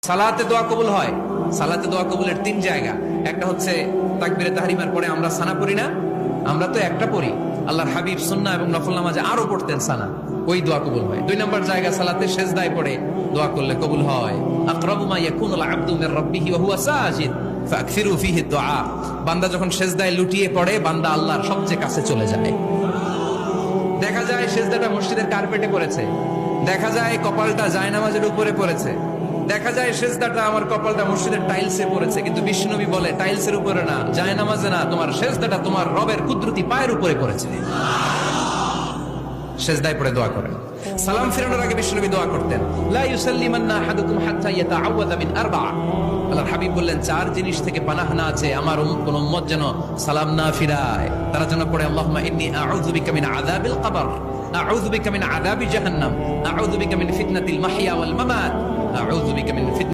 সালাতে দোয়া কবুল হয়। সালাতে দোয়া কবুলের তিন জায়গা। একটা হচ্ছে তাকবীরে তাহরিমার পরে আমরা সানা পড়ি না, আমরা তো একটা পড়ি। আল্লাহর হাবিব সুন্নাহ এবং নফল নামাজে আরো পড়তেন সানা, ওই দোয়া কবুল হয়। দুই নম্বর জায়গা সালাতে সেজদায় পড়ে দোয়া করলে কবুল হয়। আকরাবু মা ইয়াকুনুল আবদু মির রাব্বিহি ওয়া হুয়া সাজিদ ফাকসিরু ফিহি দুআ। বান্দা যখন সেজদায় লুটিয়ে পড়ে, বান্দা আল্লাহর সবচেয়ে কাছে চলে যায়। দেখা যায় সেজদাটা মসজিদের কার্পেটে পড়েছে, দেখা যায় কপালটা জায়নামাজের উপরে পড়েছে, দেখা যায় সেজদাটা আমার কপালটা মসজিদের টাইলসে পড়েছে, কিন্তু বিশ্বনবী বলে টাইলসের উপরে না, জায়নামাজে না, তোমার সেজদাটা তোমার রবের কুদরতি পায়ের উপরে পড়েছে। সেজদায় পড়ে দোয়া করেন। সালাম ফিরানোর আগে বিশ্বনবী দোয়া করতেন, লা ইউসাল্লিমান্না আহাদুকুম হাত্তা ইয়াতাআওয়াযা মিন আরবা'a। আল্লাহর হাবিব বললেন, চার জিনিস থেকে পানাহ না আছে আমার কোন উম্মত যেন সালাম না ফিরায়। তারা যেন পড়ে, আল্লাহুম্মা ইন্নী আউযু বিকা মিন আযাবিল কবর, আউযু বিকা মিন আযাবি জাহান্নাম, আউযু বিকা মিন ফিতনাতিল মাহইয়া ওয়াল মামাত, আউযু বিকা মিন